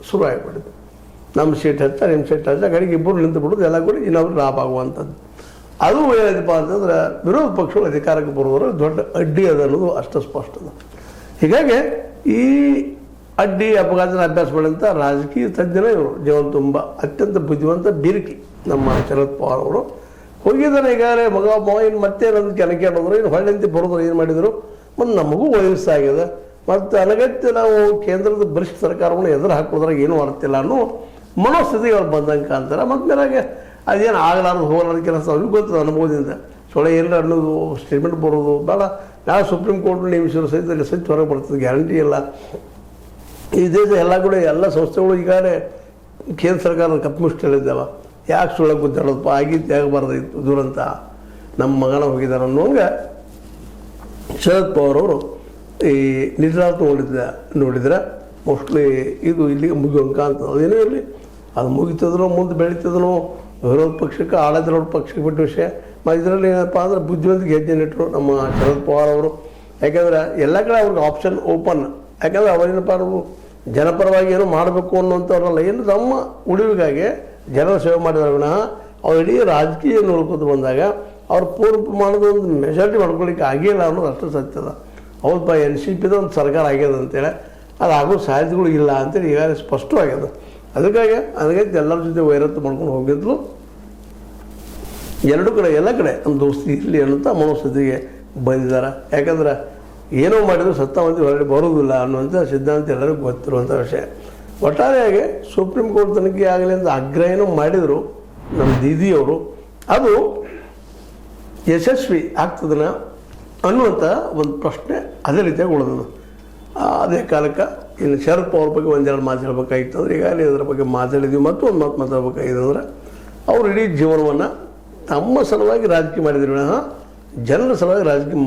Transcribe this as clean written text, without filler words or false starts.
ಶುರು ಆಗಿಬಿಟ್ಟಿದೆ. ನಮ್ಮ ಸೀಟ್ ಹೆಚ್ಚ ನಿಮ್ಮ ಸೀಟ್ ಹೆಚ್ಚ ಕಡೆಗೆ ಇಬ್ಬರು ನಿಂತು ಬಿಡೋದು ಎಲ್ಲ ಕೂಡ ಇನ್ನೊಬ್ರು ಲಾಭ ಆಗುವಂಥದ್ದು. ಅದು ಏನಪ್ಪ ಅಂತಂದ್ರೆ ವಿರೋಧ ಪಕ್ಷಗಳು ಅಧಿಕಾರಕ್ಕೆ ಬರೋದ್ರೆ ದೊಡ್ಡ ಅಡ್ಡಿ ಅದ ಅನ್ನೋದು ಅಷ್ಟು ಸ್ಪಷ್ಟ ಅದ. ಹೀಗಾಗಿ ಈ ಅಡ್ಡಿ ಅಪಘಾತನ ಅಭ್ಯಾಸ ಮಾಡಿದಂಥ ರಾಜಕೀಯ ತಜ್ಞನ ಇವರು ಜೀವನ ತುಂಬ ಅತ್ಯಂತ ಬುದ್ಧಿವಂತ ಬಿರುಕಿ ನಮ್ಮ ಶರದ್ ಪವಾರ್ ಅವರು ಹೋಗಿದ್ದಾನೆ. ಈಗಾಗಲೇ ಮಗ ಇನ್ನು ಮತ್ತೆ ಏನಂತ ಕೆಲಕ್ಕೆ ಹೇಳಿದ್ರು, ಇನ್ನು ಹೊಳ್ಳಿಂತ ಬರೋದ್ರು ಏನು ಮಾಡಿದರು, ಮತ್ತು ನಮಗೂ ವಯಸ್ಸಾಗಿದೆ, ಮತ್ತು ಅನಗತ್ಯ ನಾವು ಕೇಂದ್ರದ ಬರಿಷ್ಠ ಸರ್ಕಾರವನ್ನು ಎದುರು ಹಾಕೋದ್ರಾಗ ಏನೂ ಮಾಡ್ತಿಲ್ಲ ಅನ್ನೋ ಮನೋಸ್ಥಿತಿಗೆ ಅವ್ರು ಬಂದಂಗೆ ಕಾಣ್ತಾರೆ. ಮತ್ತು ಮೇಲಾಗೆ ಅದೇನು ಆಗಲಾರ್ದು ಹೋಗಲಾರ್ದು ಕೆಲಸ ಅವ್ರಿಗೆ ಗೊತ್ತದ ಅನುಭವದಿಂದ. ಸೊಳ್ಳೆ ಏನಾರ ಅನ್ನೋದು ಸ್ಟೇಟ್ಮೆಂಟ್ ಬರೋದು ಬೇಡ, ನಾವು ಸುಪ್ರೀಂ ಕೋರ್ಟ್ ನೇಮಿಸಿರೋ ಸಹಿತ ಸಹಿತ ಹೊರಗೆ ಬರ್ತದೆ, ಗ್ಯಾರಂಟಿ ಇಲ್ಲ. ಈ ದೇಶ ಎಲ್ಲ ಕೂಡ ಎಲ್ಲ ಸಂಸ್ಥೆಗಳು ಈಗಾಗಲೇ ಕೇಂದ್ರ ಸರ್ಕಾರದ ಕಪ್ಪುಮುಷ್ಟಿ ಹೇಳಿದ್ದಾವೆ. ಯಾಕೆ ಸುಳ್ಳ ಗುದ್ದಾಡೋದಪ್ಪ, ಆಗಿತ್ತು ಆಗಬಾರ್ದಾಗಿತ್ತು ದುರಂತ, ನಮ್ಮ ಮಗನ ಹೋಗಿದ್ದಾರೆ ಅನ್ನೋಂಗೆ ಶರದ್ ಪವಾರ್ ಅವರು ಈ ನಿರ್ಧಾರ ನೋಡಿದ್ರೆ ಮೋಸ್ಟ್ಲಿ ಇದು ಇಲ್ಲಿಗೆ ಮುಗಿಯೋಂಕ ಅಂತ. ಅದೇನೇ ಇರಲಿ, ಅದು ಮುಗಿತದನೋ ಮುಂದೆ ಬೆಳೀತದನೋ ವಿರೋಧ ಪಕ್ಷಕ್ಕೆ ಆಡಳಿತ ಪಕ್ಷಕ್ಕೆ ಬಿಟ್ಟ ವಿಷಯ. ಇದರಲ್ಲಿ ಏನಪ್ಪ ಅಂದ್ರೆ ಬುದ್ಧಿವಂತಿಗೆ ಹೆಜ್ಜೆ ನೆಟ್ಟರು ನಮ್ಮ ಶರದ್ ಪವಾರ್ ಅವರು. ಯಾಕೆಂದ್ರೆ ಎಲ್ಲ ಕಡೆ ಅವ್ರಿಗೆ ಆಪ್ಷನ್ ಓಪನ್. ಯಾಕಂದರೆ ಅವರೇನಪ್ಪ ಅವರು ಜನಪರವಾಗಿ ಏನೋ ಮಾಡಬೇಕು ಅನ್ನೋಂಥವ್ರಲ್ಲ, ಏನು ನಮ್ಮ ಉಳಿವಿಗಾಗಿ ಜನರ ಸೇವೆ ಮಾಡಿದ್ರೆ ವಿನಃ ಅವ್ರು ಇಡೀ ರಾಜಕೀಯ ನೋಡ್ಕೊತ ಬಂದಾಗ ಅವ್ರು ಪೂರ್ಣ ಪ್ರಮಾಣದ ಒಂದು ಮೆಜಾರಿಟಿ ಮಾಡ್ಕೊಳ್ಳಿಕ್ಕೆ ಆಗಿಲ್ಲ ಅನ್ನೋದು ಅಷ್ಟು ಸತ್ಯದ. ಹೌದಪ್ಪ NCPದ ಒಂದು ಸರ್ಕಾರ ಆಗ್ಯದ ಅಂತೇಳಿ, ಅದು ಆಗೋ ಸಾಧ್ಯತೆಗಳು ಇಲ್ಲ ಅಂತೇಳಿ ಈಗಾಗಲೇ ಸ್ಪಷ್ಟವಾಗ್ಯದ. ಅದಕ್ಕಾಗಿ ಎಲ್ಲರ ಜೊತೆ ವೈರತ್ವ ಮಾಡ್ಕೊಂಡು ಹೋಗಿದ್ರು. ಎರಡೂ ಕಡೆ ಎಲ್ಲ ಕಡೆ ನಮ್ಮ ದೋಸ್ತಿ ಇರಲಿ ಅನ್ನೋಂಥ ಮನೋಸ್ಥಿತಿಗೆ ಬಂದಿದ್ದಾರೆ. ಯಾಕಂದ್ರೆ ಏನೋ ಮಾಡಿದ್ರು ಸತ್ತ ಮಂದಿ ಹೊರಗಡೆ ಬರೋದಿಲ್ಲ ಅನ್ನುವಂಥ ಸಿದ್ಧಾಂತ ಎಲ್ಲರಿಗೂ ಗೊತ್ತಿರುವಂಥ ವಿಷಯ. ಒಟ್ಟಾರೆಯಾಗಿ ಸುಪ್ರೀಂ ಕೋರ್ಟ್ ತನಿಖೆ ಆಗಲಿ ಅಂತ ಆಗ್ರಹನೂ ಮಾಡಿದರು ನಮ್ಮ ದೀದಿಯವರು. ಅದು ಯಶಸ್ವಿ ಆಗ್ತದನ ಅನ್ನುವಂಥ ಒಂದು ಪ್ರಶ್ನೆ ಅದೇ ರೀತಿಯಾಗಿ ಉಳಿದದು. ಅದೇ ಕಾಲಕ್ಕೆ ಇನ್ನು ಶರದ್ ಪವಾರ್ ಬಗ್ಗೆ ಒಂದೆರಡು ಮಾತು ಹೇಳ್ಬೇಕಾಗಿತ್ತು ಅಂದ್ರೆ ಈಗಾಗಲೇ ಅದರ ಬಗ್ಗೆ ಮಾತಾಡಿದ್ವಿ. ಮತ್ತು ಒಂದು ಮಾತು ಮಾತಾಡ್ಬೇಕಾಗಿದೆ ಅಂದ್ರೆ ಅವರು ಇಡೀ ಜೀವನವನ್ನು ತಮ್ಮ ಸಲುವಾಗಿ ರಾಜಕೀಯ ಮಾಡಿದ್ರು ವಿನಃ ಜನರ ಸಲುವಾಗಿ ರಾಜಕೀಯ